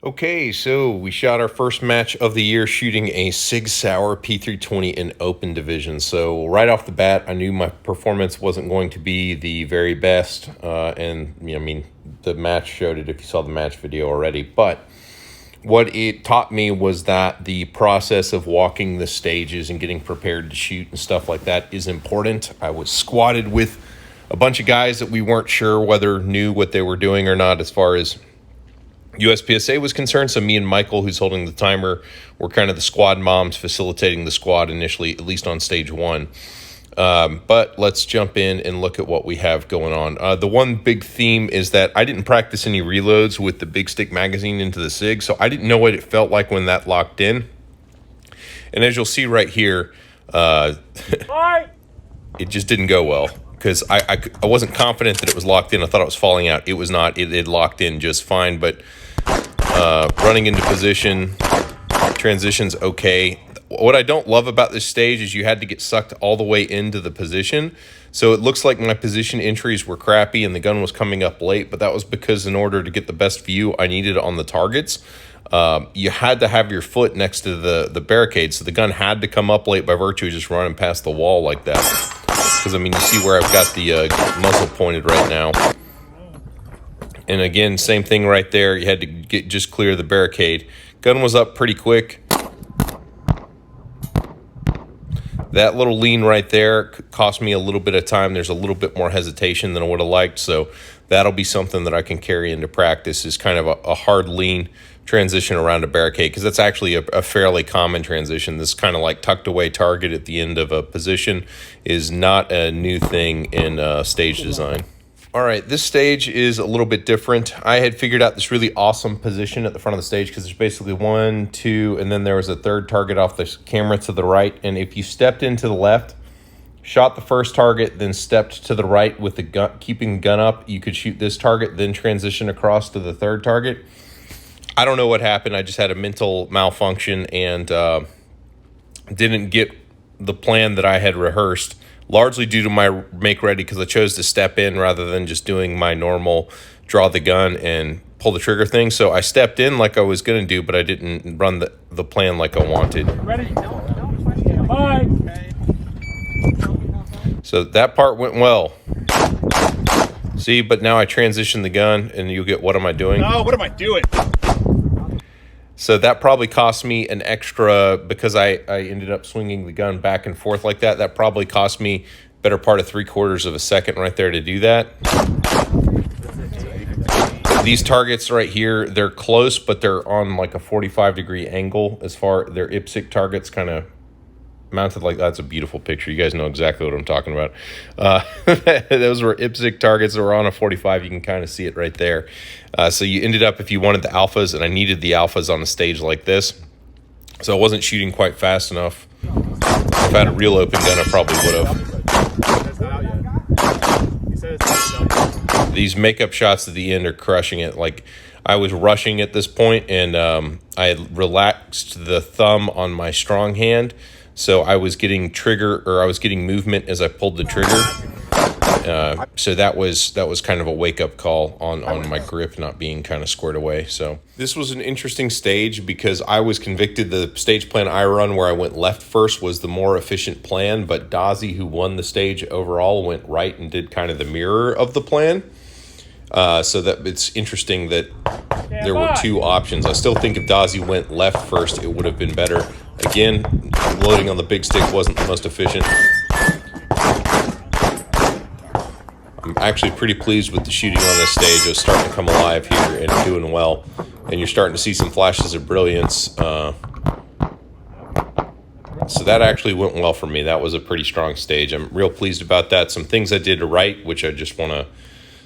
Okay, so we shot our first match of the year shooting a Sig Sauer P320 in open division. So right off the bat, I knew my performance wasn't going to be the very best. The match showed it if you saw the match video already. But what it taught me was that the process of walking the stages and getting prepared to shoot and stuff like that is important. I was squatted with a bunch of guys that we weren't sure whether knew what they were doing or not as far as USPSA was concerned. So me and Michael, who's holding the timer, were kind of the squad moms facilitating the squad initially, at least on stage one. But let's jump in and look at what we have going on. The one big theme is that I didn't practice any reloads with the big stick magazine into the SIG, so I didn't know what it felt like when that locked in. And as you'll see right here, it just didn't go well because I wasn't confident that it was locked in. I thought it was falling out. It was not. It locked in just fine, but running into position, transitions okay. What I don't love about this stage is you had to get sucked all the way into the position. So it looks like my position entries were crappy and the gun was coming up late, but that was because in order to get the best view I needed on the targets, you had to have your foot next to the barricade. So the gun had to come up late by virtue of just running past the wall like that. Because, I mean, you see where I've got the muzzle pointed right now. And again, same thing right there. You had to just clear the barricade. Gun was up pretty quick. That little lean right there cost me a little bit of time. There's a little bit more hesitation than I would have liked. So that'll be something that I can carry into practice, is kind of a hard lean transition around a barricade, because that's actually a fairly common transition. This kind of like tucked away target at the end of a position is not a new thing in stage design. All right, this stage is a little bit different. I had figured out this really awesome position at the front of the stage because there's basically 1, 2, and then there was a third target off the camera to the right. And if you stepped into the left, shot the first target, then stepped to the right with the gun, keeping the gun up, you could shoot this target, then transition across to the third target. I don't know what happened. I just had a mental malfunction and didn't get the plan that I had rehearsed, largely due to my make ready, because I chose to step in rather than just doing my normal draw the gun and pull the trigger thing. So I stepped in like I was going to do, but I didn't run the plan like I wanted. Ready? Bye. So that part went well. See, but now I transition the gun and you'll get, what am I doing? No, what am I doing? So that probably cost me an extra, because I ended up swinging the gun back and forth like that. That probably cost me better part of 3/4 of a second right there to do that. These targets right here, they're close, but they're on like a 45-degree angle as far, they're IPSC targets kind of mounted like that's a beautiful picture. You guys know exactly what I'm talking about. Those were IPSC targets that were on a 45. You can kind of see it right there. So you ended up, if you wanted the alphas, and I needed the alphas on a stage like this, so I wasn't shooting quite fast enough. If I had a real open gun, I probably would have. These makeup shots at the end are crushing it. Like, I was rushing at this point, and I had relaxed the thumb on my strong hand, so I was getting movement as I pulled the trigger. So that was kind of a wake-up call on my grip not being kind of squared away. So this was an interesting stage because I was convicted the stage plan I run, where I went left first, was the more efficient plan, but Dazzy, who won the stage overall, went right and did kind of the mirror of the plan. So that it's interesting that there were two options. I still think if Dazzy went left first, it would have been better. Again, loading on the big stick wasn't the most efficient. I'm actually pretty pleased with the shooting on this stage. It was starting to come alive here and doing well. And you're starting to see some flashes of brilliance. So that actually went well for me. That was a pretty strong stage. I'm real pleased about that. Some things I did right, which I just want to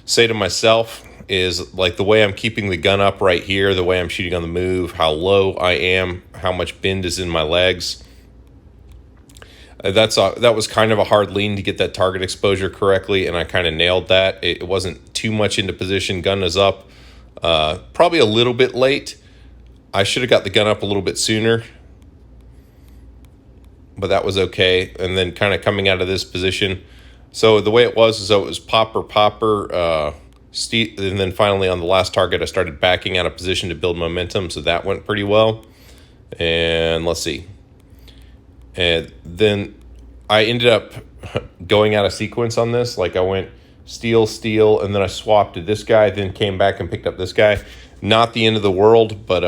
say to myself, is like the way I'm keeping the gun up right here, the way I'm shooting on the move, how low I am, how much bend is in my legs. That was kind of a hard lean to get that target exposure correctly, and I kind of nailed that. It wasn't too much into position. Gun is up, probably a little bit late. I should have got the gun up a little bit sooner, but that was okay. And then kind of coming out of this position. So the way it was is, it was popper, And then finally on the last target, I started backing out of position to build momentum, so that went pretty well. And let's see. And then I ended up going out of sequence on this. Like I went steal, steal, and then I swapped to this guy, then came back and picked up this guy. Not the end of the world, but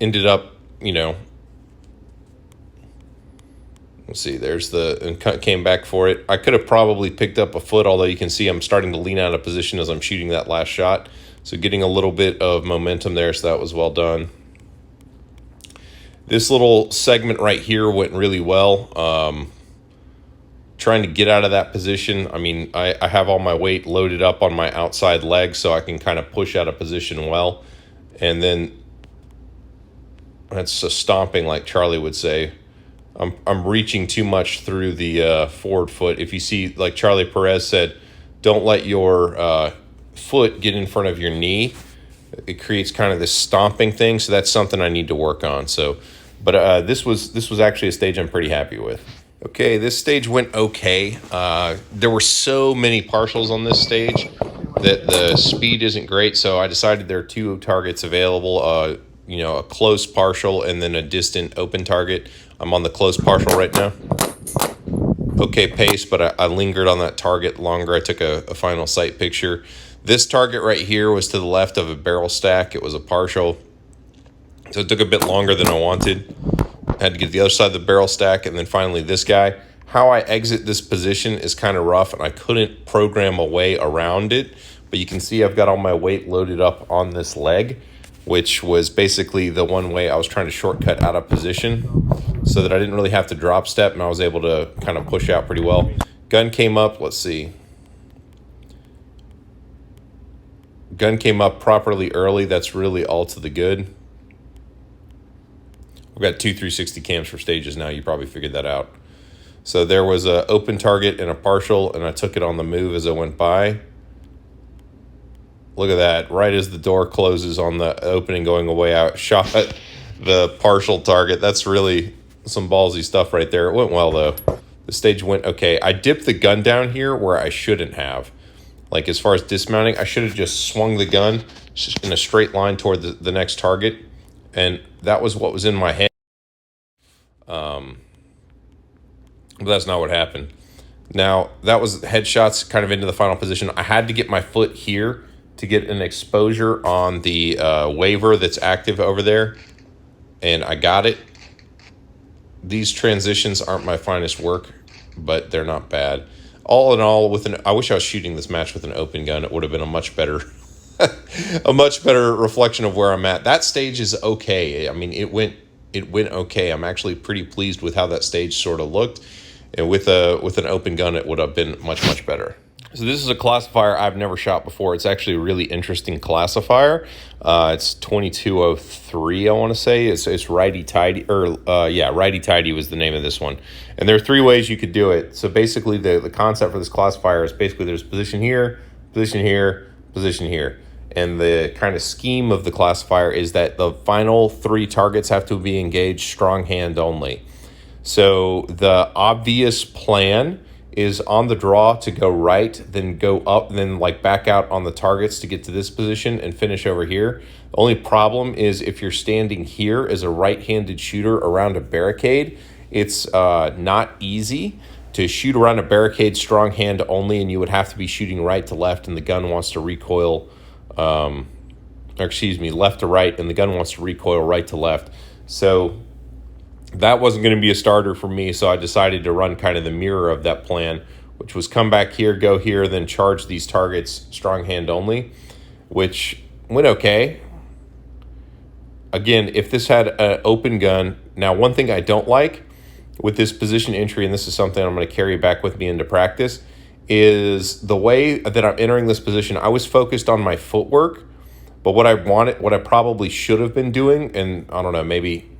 ended up, let's see, and came back for it. I could have probably picked up a foot, although you can see I'm starting to lean out of position as I'm shooting that last shot. So getting a little bit of momentum there, so that was well done. This little segment right here went really well. Trying to get out of that position. I mean, I have all my weight loaded up on my outside leg, so I can kind of push out of position well. And then that's a stomping, like Charlie would say. I'm reaching too much through the forward foot. If you see, like Charlie Perez said, don't let your foot get in front of your knee. It creates kind of this stomping thing, so that's something I need to work on. So, but this was actually a stage I'm pretty happy with. Okay, this stage went okay. There were so many partials on this stage that the speed isn't great, so I decided there are two targets available, a close partial and then a distant open target. I'm on the close partial right now. Okay pace, but I lingered on that target longer. I took a final sight picture. This target right here was to the left of a barrel stack. It was a partial, so it took a bit longer than I wanted. Had to get the other side of the barrel stack, and then finally this guy. How I exit this position is kind of rough, and I couldn't program a way around it, but you can see I've got all my weight loaded up on this leg, which was basically the one way I was trying to shortcut out of position so that I didn't really have to drop step, and I was able to kind of push out pretty well. Gun came up, let's see. Gun came up properly early. That's really all to the good. We've got two 360 cams for stages now. You probably figured that out. So there was an open target and a partial, and I took it on the move as I went by. Look at that. Right as the door closes on the opening going away, I shot the partial target. That's really some ballsy stuff right there. It went well, though. The stage went okay. I dipped the gun down here where I shouldn't have. Like, as far as dismounting, I should have just swung the gun in a straight line toward the next target. And that was what was in my head. But that's not what happened. Now, that was headshots kind of into the final position. I had to get my foot here to get an exposure on the waver that's active over there. And I got it. These transitions aren't my finest work, but they're not bad. All in all, I wish I was shooting this match with an open gun. It would have been a much better reflection of where I'm at. That stage is okay. I mean, it went okay. I'm actually pretty pleased with how that stage sort of looked. And with an open gun, it would have been much better. So this is a classifier I've never shot before. It's actually a really interesting classifier. It's 2203, I want to say. It's righty-tighty, righty-tighty was the name of this one. And there are three ways you could do it. So basically, the concept for this classifier is basically there's position here, position here, position here. And the kind of scheme of the classifier is that the final three targets have to be engaged strong hand only. So the obvious plan is on the draw to go right, then go up, then like back out on the targets to get to this position and finish over here. The only problem is if you're standing here as a right-handed shooter around a barricade, it's not easy to shoot around a barricade strong hand only, and you would have to be shooting right to left, and the gun wants to recoil, left to right, and the gun wants to recoil right to left. So that wasn't going to be a starter for me, so I decided to run kind of the mirror of that plan, which was come back here, go here, then charge these targets strong hand only, which went okay. Again, if this had an open gun, now one thing I don't like with this position entry, and this is something I'm going to carry back with me into practice, is the way that I'm entering this position. I was focused on my footwork, but what I probably should have been doing, and I don't know, maybe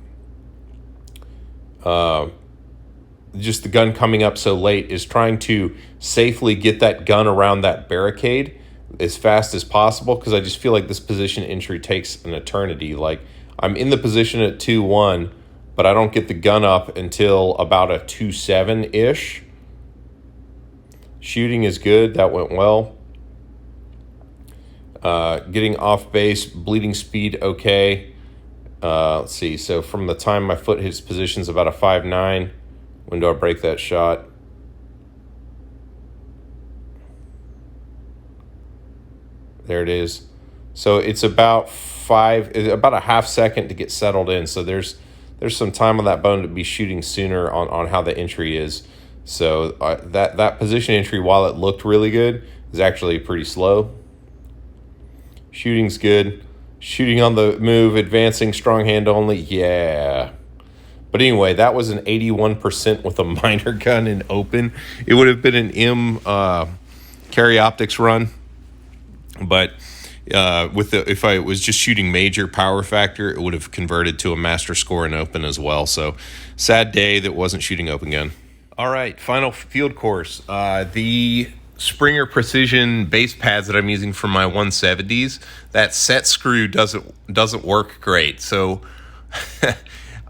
just the gun coming up so late, is trying to safely get that gun around that barricade as fast as possible, because I just feel like this position entry takes an eternity. Like, I'm in the position at 2-1, but I don't get the gun up until about a 2-7-ish. Shooting is good. That went well. Getting off base, bleeding speed okay. Let's see. So from the time my foot hits position is about a 5.9. When do I break that shot? There it is. So it's about about a half second to get settled in. So there's some time on that bone to be shooting sooner on how the entry is. So that position entry, while it looked really good, is actually pretty slow. Shooting's good. Shooting on the move, advancing, strong hand only, yeah. But anyway, that was an 81% with a minor gun in open. It would have been an M carry optics run, but if I was just shooting major power factor, it would have converted to a master score in open as well. So sad day that wasn't shooting open gun. All right, final field course. The Springer Precision base pads that I'm using for my 170s, that set screw doesn't work great. So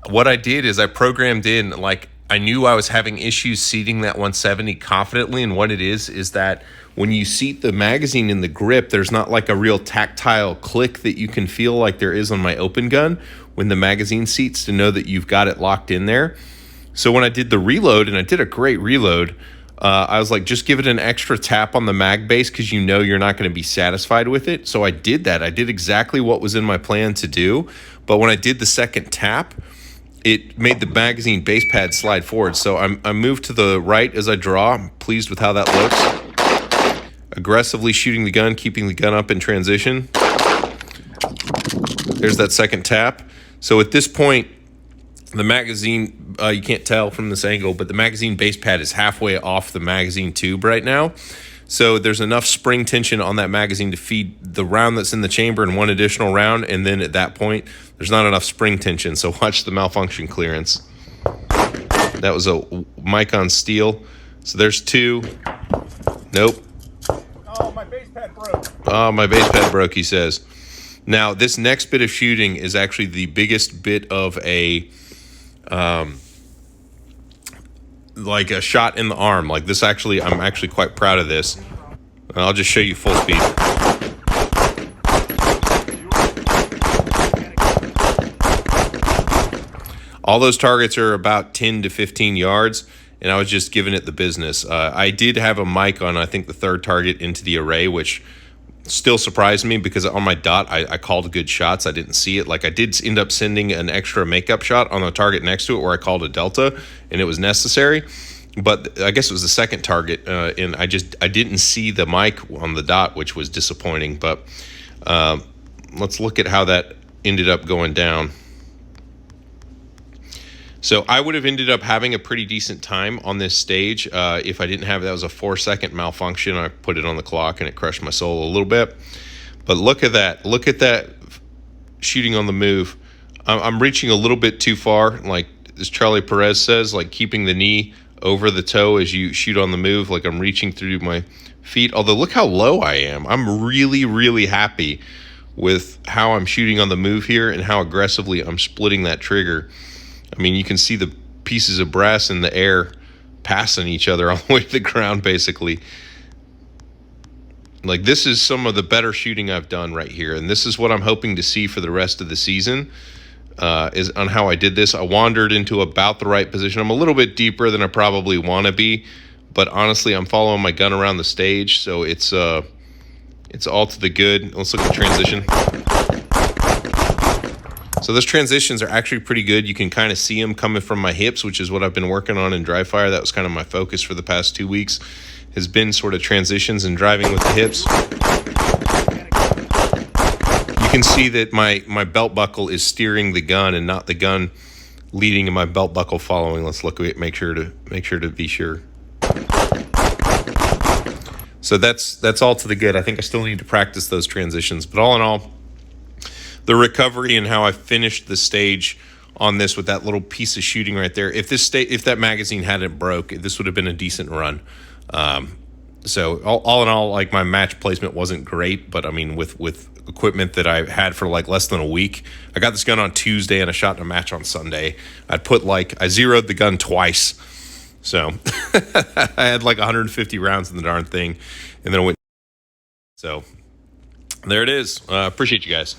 what I did is I programmed in, like, I knew I was having issues seating that 170 confidently, and what it is that when you seat the magazine in the grip, there's not like a real tactile click that you can feel like there is on my open gun when the magazine seats, to know that you've got it locked in there. So when I did the reload, and I did a great reload, I was like, just give it an extra tap on the mag base, because you know you're not going to be satisfied with it. So I did that. I did exactly what was in my plan to do. But when I did the second tap, it made the magazine base pad slide forward. So I moved to the right as I draw. I'm pleased with how that looks. Aggressively shooting the gun, keeping the gun up in transition. There's that second tap. So at this point, the magazine, you can't tell from this angle, but the magazine base pad is halfway off the magazine tube right now. So there's enough spring tension on that magazine to feed the round that's in the chamber and one additional round. And then at that point, there's not enough spring tension. So watch the malfunction clearance. That was a mic on steel. So there's two. Nope. Oh, my base pad broke. Oh, my base pad broke, he says. Now, this next bit of shooting is actually the biggest bit of a like a shot in the arm. Like this, actually, I'm actually quite proud of this. I'll just show you full speed. All those targets are about 10 to 15 yards, and I was just giving it the business. I did have a mic on, I think, the third target into the array, which still surprised me, because on my dot, I called good shots. I didn't see it. Like, I did end up sending an extra makeup shot on the target next to it where I called a delta, and it was necessary. But I guess it was the second target, and I didn't see the mic on the dot, which was disappointing. But let's look at how that ended up going down. So I would have ended up having a pretty decent time on this stage if I didn't have, that was a 4-second malfunction. I put it on the clock and it crushed my soul a little bit. But look at that. Look at that shooting on the move. I'm reaching a little bit too far, like as Charlie Perez says, like keeping the knee over the toe as you shoot on the move. Like I'm reaching through my feet. Although look how low I am. I'm really, really happy with how I'm shooting on the move here and how aggressively I'm splitting that trigger. I mean, you can see the pieces of brass in the air passing each other all the way to the ground, basically. Like, this is some of the better shooting I've done right here, and this is what I'm hoping to see for the rest of the season, is on how I did this. I wandered into about the right position. I'm a little bit deeper than I probably want to be, but honestly, I'm following my gun around the stage, so it's all to the good. Let's look at the transition. So those transitions are actually pretty good. You can kind of see them coming from my hips, which is what I've been working on in dry fire. That was kind of my focus for the past 2 weeks, has been sort of transitions and driving with the hips. You can see that my belt buckle is steering the gun and not the gun leading and my belt buckle following. Let's look at it, make sure to be sure. So that's all to the good. I think I still need to practice those transitions, but all in all, the recovery and how I finished the stage on this with that little piece of shooting right there. If that magazine hadn't broke, this would have been a decent run. So all in all, like, my match placement wasn't great, but I mean, with equipment that I had for like less than a week, I got this gun on Tuesday and I shot in a match on Sunday. I zeroed the gun twice. So I had like 150 rounds in the darn thing, and then I went. So There it is. Appreciate you guys.